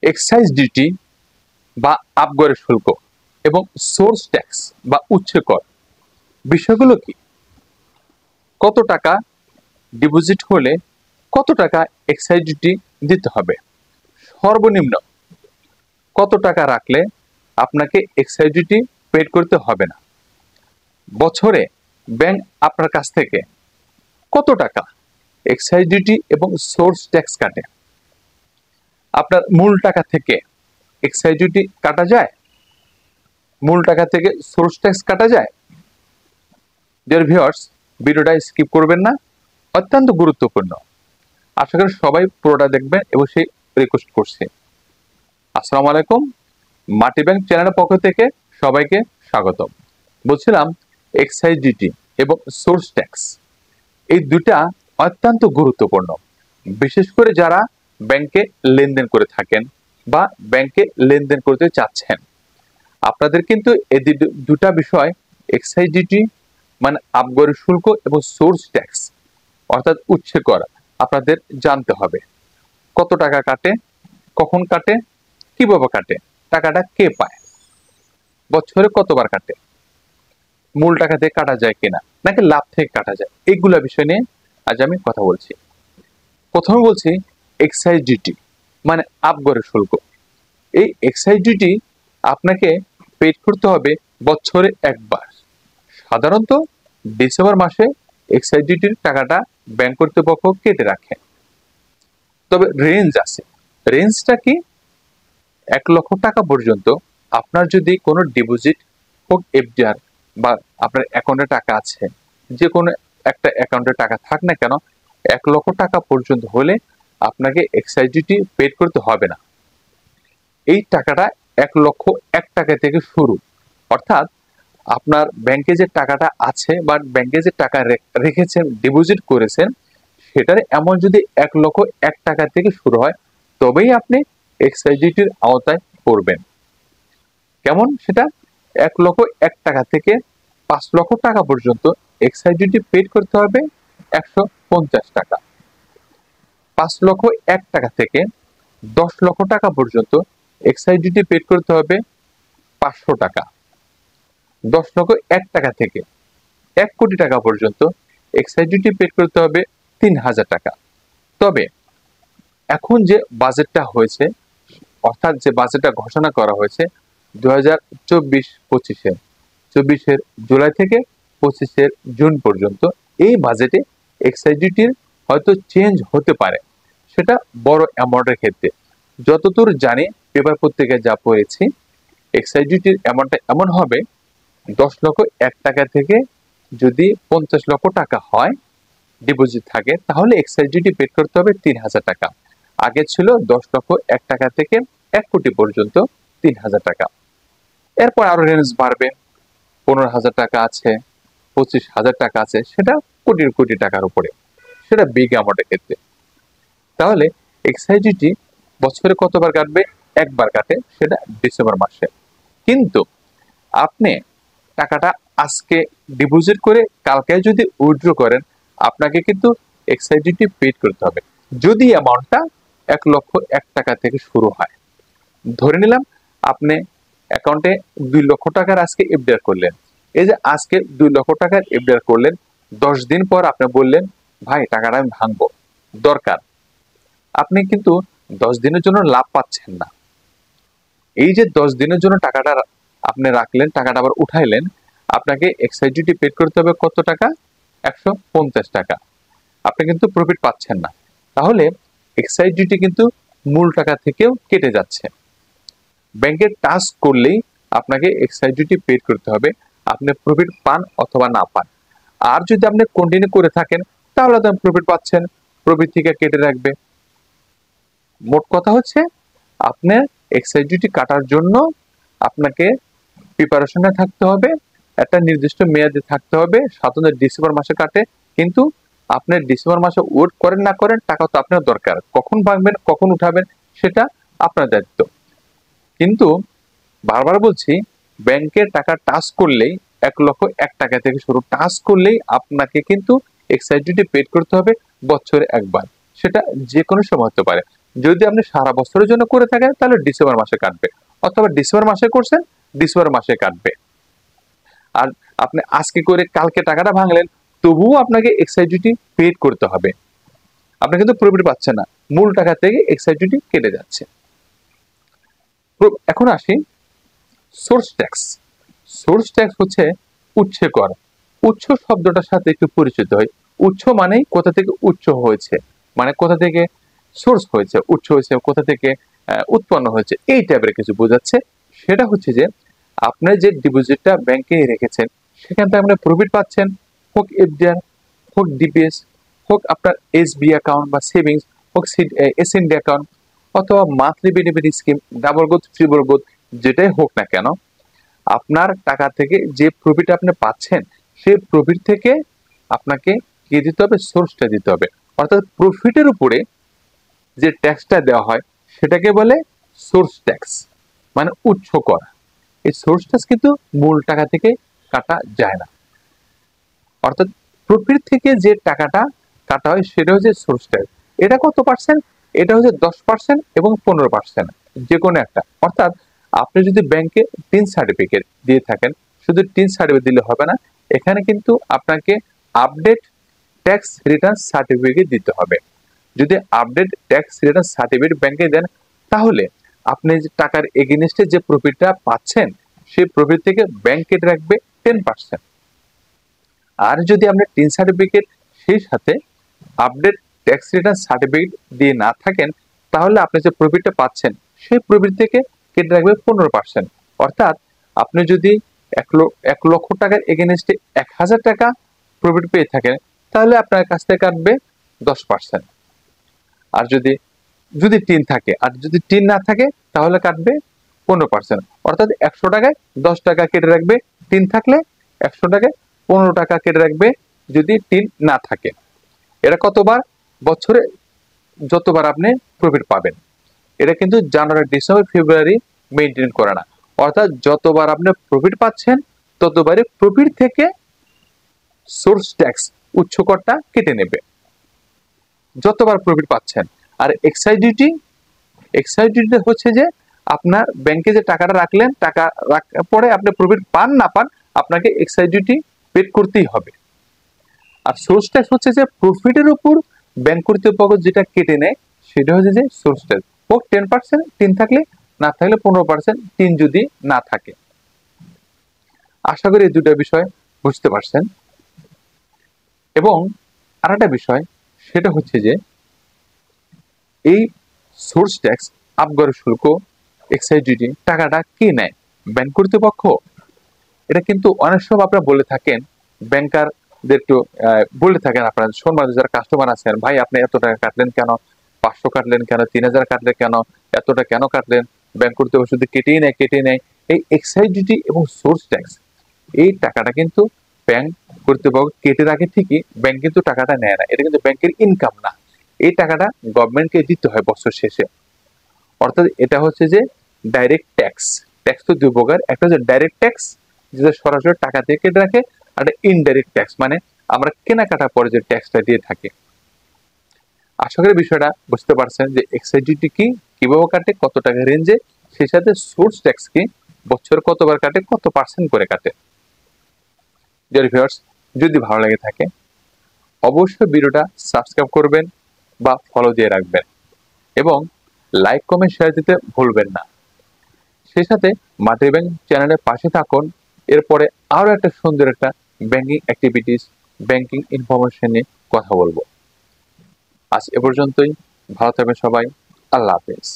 Excise duty বা আবগারি শুল্ক এবং সোর্স ট্যাক্স বা উচ্ছেদ কর বিষয়গুলো কি? কত টাকা ডিপোজিট হলে কত টাকা এক্সাইজ ডিউটি দিতে হবে? সর্বনিম্ন কত টাকা রাখলে আপনাকে এক্সাইজ ডিউটি পেড করতে হবে না? বছরে ব্যাংক আপনার কাছ থেকে কত টাকা এক্সাইজ ডিউটি এবং সোর্স ট্যাক্স কাটে? আপনার মূল টাকা থেকে এক্সাইজ ডিউটি কাটা যায়? মূল টাকা থেকে সোর্স ট্যাক্স কাটা যায়? ডিয়ার ভিউয়ার্স, ভিডিওটা স্কিপ করবেন না, অত্যন্ত গুরুত্বপূর্ণ। আশা করি সবাই পুরোটা দেখবেন এবং সেই রিকোয়েস্ট করছি। আসসালামু আলাইকুম, মাটি ব্যাংক চ্যানেলের পক্ষ থেকে সবাইকে স্বাগতম। বলছিলাম এক্সাইজ ডিউটি এবং সোর্স ট্যাক্স এই দুটা অত্যন্ত গুরুত্বপূর্ণ, বিশেষ করে যারা ব্যাংকে লেনদেন করে থাকেন বা ব্যাংকে লেনদেন করতে চাচ্ছেন। আপনাদের কিন্তু এই দুটা বিষয়, এক্সাইজ ডিউটি মানে আবগারি শুল্ক এবং সোর্স ট্যাক্স অর্থাৎ উচ্ছেদ কর, আপনাদের জানতে হবে। কত টাকা কাটে, কখন কাটে, কিভাবে কাটে, টাকাটা কে পায়, বছরে কতবার কাটে, মূল টাকা থেকে কাটা যায় কিনা নাকি লাভ থেকে কাটা যায়, এইগুলা বিষয় নিয়ে আজ আমি কথা বলছি। প্রথমে বলছি এক্সাইজ ডিউটি মানে আবগারি শুল্ক। এই এক্সাইজ ডিউটি আপনাকে পেড করতে হবে বছরে একবার। সাধারণত ডিসেম্বর মাসে এক্সাইজ ডিউটির টাকাটা ব্যাংক কর্তৃপক্ষ কেটে রাখে। তবে রেঞ্জ আছে। রেঞ্জটা কি? 1 লক্ষ টাকা পর্যন্ত আপনার যদি কোনো ডিপোজিট হোক, এফডিআর বা আপনার অ্যাকাউন্টে টাকা আছে, যে কোনো একটা অ্যাকাউন্টে টাকা থাক না কেন, 1 লক্ষ টাকা পর্যন্ত হলে আপনাকে এক্সাইজ ডিউটি পেড করতে হবে না। এই টাকাটা 1,01,000 টাকা থেকে শুরু, অর্থাৎ আপনার ব্যাংকে যে টাকাটা আছে বা ব্যাংকে যে টাকা রেখেছেন, ডিপোজিট করেছেন, সেটার এমন যদি 1,01,000 টাকা থেকে শুরু হয়, তবেই আপনি এক্সাইজ ডিউটির আওতায় পড়বেন। কেমন সেটা? 1,01,000 টাকা থেকে 5 লক্ষ টাকা পর্যন্ত এক্সাইজ ডিউটি পেড করতে হবে 150 টাকা। 5,01,000 টাকা থেকে 10 লক্ষ টাকা পর্যন্ত এক্সাইজ ডিউটি পেড করতে হবে 500 টাকা। 10,01,000 টাকা থেকে 1 কোটি টাকা পর্যন্ত এক্সাইজ ডিউটি পেড করতে হবে 3,000 টাকা। তবে এখন যে বাজেটটা হয়েছে, অর্থাৎ যে বাজেটটা ঘোষণা করা হয়েছে 2024-25-এ, 24-এর জুলাই থেকে 25-এর জুন পর্যন্ত, এই বাজেটে এক্সাইজ ডিউটির হয়তো চেঞ্জ হতে পারে। সেটা বড় অ্যামাউন্টের ক্ষেত্রে। যতদূর জানি, পেপার পত্রিকায় যা পড়েছি, এক্সাইজ ডিউটির অ্যামাউন্টটা এমন হবে 10,01,000 টাকা থেকে যদি 50 লক্ষ টাকা হয় ডিপোজিট থাকে, তাহলে এক্সাইজ ডিউটি পেড করতে হবে 3,000 টাকা। আগে ছিল 10,01,000 টাকা থেকে 1 কোটি পর্যন্ত 3,000 টাকা। এরপর আরো রেঞ্জ বাড়বে, 15,000 টাকা আছে, 25,000 টাকা আছে, সেটা কোটির কোটি টাকার উপরে, সেটা বিগ অ্যামাউন্টের ক্ষেত্রে। তাহলে এক্সাইজ ডিউটি বছরে কতবার কাটবে? একবার কাটে, সেটা ডিসেম্বর মাসে। কিন্তু আপনি টাকাটা আজকে ডিপোজিট করে কালকে যদি উইথড্র করেন, আপনাকে কিন্তু এক্সাইজ ডিউটি পেড করতে হবে, যদি অ্যামাউন্টটা 1,01,000 টাকা থেকে শুরু হয়। ধরে নিলাম আপনি অ্যাকাউন্টে 2 লক্ষ টাকার আজকে এফডিআর করলেন। এই যে আজকে 2 লক্ষ টাকার এফডিআর করলেন, 10 দিন পর আপনি বললেন, ভাই টাকাটা আমি ভাঙবো, দরকার। আপনি কিন্তু 10 দিনের জন্য লাভ পাচ্ছেন না। এই যে 10 দিনের জন্য টাকাটা আপনি রাখলেন, টাকাটা আবার উঠাইলেন, আপনাকে এক্সাইজ ডিউটি পেড করতে হবে কত টাকা? 150 টাকা। আপনি কিন্তু প্রফিট পাচ্ছেন না। তাহলে এক্সাইজ ডিউটি কিন্তু মূল টাকা থেকেও কেটে যাচ্ছে। ব্যাংকের টাচ করলেই আপনাকে এক্সাইজ ডিউটি পেড করতে হবে, আপনি প্রফিট পান অথবা না পান। আর যদি আপনি কন্টিনিউ করে থাকেন, তাহলে তো প্রফিট পাচ্ছেন, প্রফিট থেকে কেটে রাখবে। মোট কথা হচ্ছে, আপনার এক্সাইজ ডিউটি কাটার জন্য আপনাকে প্রিপারেশনে থাকতে হবে, একটা নির্দিষ্ট মেয়াদে থাকতে হবে। সাধারণত ডিসেম্বর মাসে কাটে, কিন্তু আপনি ডিসেম্বর মাসে ওয়েট করেন না করেন, টাকা তো আপনার দরকার। কখন ভাঙবেন, কখন উঠাবেন, সেটা আপনার দায়িত্ব। কিন্তু বারবার বলছি, ব্যাংকের টাকা টাচ করলেই 1,01,000 টাকা থেকে শুরু, টাচ করলেই আপনাকে কিন্তু এক্সাইজ ডিউটি পেড করতে হবে বছরে একবার। সেটা যে কোনো সময় হতে পারে, যদি আপনি সারা বছরের জন্য করে থাকেন তাহলে ডিসেম্বর মাসে কাটবে, অথবা ডিসেম্বর মাসে করছেন ডিসেম্বর মাসে কাটবে। আর আপনি আজকে করে কালকে টাকাটা ভাঙলেন, তবুও আপনাকে এক্সাইজ ডিউটি পেড করতে হবে। আপনি কিন্তু প্রফিট পাচ্ছেন না, মূল টাকা থেকে এক্সাইজ ডিউটি কেটে যাচ্ছে। এখন আসি সোর্স ট্যাক্স। সোর্স ট্যাক্স হচ্ছে উৎস কর। উৎস শব্দটার সাথে একটু পরিচিত হয়। উৎস মানেই কোথা থেকে উৎস হয়েছে, মানে কোথা থেকে সোর্স হয়েছে, উৎস হয়েছে, কোথা থেকে উৎপন্ন হয়েছে, এই টাইপের কিছু বোঝাচ্ছে। সেটা হচ্ছে যে আপনি যে ডিপোজিটটা ব্যাংকে রেখেছেন সেখান থেকে আপনি প্রফিট পাচ্ছেন, হোক এফডিআর, হোক ডিপিএস, হোক আপনার এসবি অ্যাকাউন্ট বা সেভিংস, হোক এসএনডি অ্যাকাউন্ট, অথবা monthly benefit scheme, double growth, triple growth, যেটাই হোক না কেন, আপনার টাকা থেকে যে প্রফিট আপনি পাচ্ছেন সেই প্রফিট থেকে আপনাকে কি দিতে হবে? সোর্সটা দিতে হবে। অর্থাৎ প্রফিটের উপরে যে ট্যাক্সটা দেওয়া হয় সেটাকে বলে সোর্স ট্যাক্স, মানে উৎস কর। এই সোর্স ট্যাক্স কিন্তু মূল টাকা থেকে কাটা যায় না। অর্থাৎ প্রফিট থেকে যে টাকাটা কাটা হয় সেটা হচ্ছে সোর্স ট্যাক্স। এটা কত পার্সেন্ট? এটা হচ্ছে 10% এবং 15%, যে কোনো একটা। অর্থাৎ আপনি যদি ব্যাংকে টিন সার্টিফিকেট দিয়ে থাকেন, শুধু টিন সার্টিফিকেট দিলে হবে না, এখানে কিন্তু আপনাকে আপডেট ট্যাক্স রিটার্ন সার্টিফিকেট দিতে হবে। যদি আপডেট ট্যাক্স রিটার্ন সার্টিফিকেট ব্যাংকে দেন, তাহলে আপনি যে টাকার এগেইনস্টে যে প্রফিটটা পাচ্ছেন সেই প্রফিট থেকে ব্যাংক কেটে রাখবে 10%। আর যদি আপনি টিন সার্টিফিকেট সেই সাথে আপডেট ট্যাক্স রিটার্ন সার্টিফিকেট দিয়ে না থাকেন, তাহলে আপনি যে প্রফিটটা পাচ্ছেন সেই প্রফিট থেকে কেটে রাখবে 15%। অর্থাৎ আপনি যদি 1 লক্ষ টাকার এগেইনস্টে 1000 টাকা প্রফিট পেয়ে থাকেন, তাহলে আপনার কাছ থেকে কাটবে 10%। আর যদি যদি টিন থাকে, আর যদি টিন না থাকে তাহলে কাটবে 15%। অর্থাৎ 100 টাকায় 10 টাকা কেটে রাখবে টিন থাকলে, 100 টাকায় 15 টাকা কেটে রাখবে যদি টিন না থাকে। এটা কতবার? বছরে যতবার আপনি প্রফিট পাবেন। এটা কিন্তু জানুয়ারি, ডিসেম্বর, ফেব্রুয়ারি মেইনটেইন করে না। অর্থাৎ যতবার আপনি প্রফিট পাচ্ছেন ততবারই প্রফিট থেকে সোর্স ট্যাক্স, উৎস করটা কেটে নেবে, যতবার প্রফিট পাচ্ছেন। আর এক্সাইজ ডিউটি, এক্সাইজ ডিউটি হচ্ছে যে আপনার ব্যাংকে যে টাকাটা রাখলেন, টাকা রাখার পরে আপনি প্রফিট পান না পান, আপনাকে এক্সাইজ ডিউটি পেড করতেই হবে। আর সোর্স ট্যাক্স হচ্ছে যে প্রফিটের উপর ব্যাংক কর্তৃপক্ষ যেটা কেটে নেয় সেটা হচ্ছে যে সোর্স ট্যাক্স, হোক 10%, টিন থাকলে, না থাকলে 15%, টিন যদি না থাকে। আশা করি এই দুটো বিষয় বুঝতে পারছেন। এবং আরেকটা বিষয় সেটা হচ্ছে যে এই সোর্স ট্যাক্স, আবগারি শুল্ক, এক্সাইজ ডিউটি টাকাটা কে নেয়? ব্যাংক কর্তৃপক্ষ। এটা কিন্তু অনেক সময় আপনারা বলে থাকেন, ব্যাংকারদের একটু বলে থাকেন আপনারা সম্মানিত যারা কাস্টমার আছেন, ভাই আপনি এত টাকা কাটলেন কেন, 500 কাটলেন কেন, 3000 কাটলেন কেন, এতটা কেন কাটলেন? ব্যাংক কর্তৃপক্ষ শুধু কেটেই নেয়। এই এক্সাইজ ডিউটি এবং সোর্স ট্যাক্স, এই টাকাটা কিন্তু ব্যাংক কর্তৃপক্ষ কেটে রাখে ঠিকই, ব্যাংক কিন্তু টাকাটা নেয় না। এটা কিন্তু ব্যাংকের ইনকাম না, এই টাকাটা গভর্নমেন্টকে দিতে হয় বছর শেষে। অর্থাৎ এটা হচ্ছে যে ডাইরেক্ট ট্যাক্স। ট্যাক্স তো দুই প্রকার, একটা হচ্ছে ডাইরেক্ট ট্যাক্স যেটা সরাসরি টাকা দিয়ে কেটে রাখে, আর ইনডাইরেক্ট ট্যাক্স মানে আমরা কেনাকাটার পরে যে ট্যাক্সটা দিয়ে থাকি। আশা করি বিষয়টা বুঝতে পারছেন যে এক্সাইজ ডিউটি কি, কিভাবে কাটে, কত টাকা রেঞ্জে, সেই সাথে সোর্স ট্যাক্স কি, বছর কতবার কাটে, কত পার্সেন্ট করে কাটে। ডিয়ার ভিউয়ার্স, যদি ভালো লাগে থাকে অবশ্যই ভিডিওটা সাবস্ক্রাইব করবেন বা ফলো দিয়ে রাখবেন, এবং লাইক, কমেন্ট, শেয়ার দিতে ভুলবেন না। সেই সাথে মাটির ব্যাংক চ্যানেলের পাশে থাকুন। এরপরে আরো একটা সুন্দর একটা ব্যাংকিং অ্যাক্টিভিটিস, ব্যাংকিং ইনফরমেশন নিয়ে কথা বলবো। আজ এ পর্যন্তই, ভালো থাকবেন সবাই, আল্লাহ হাফেজ।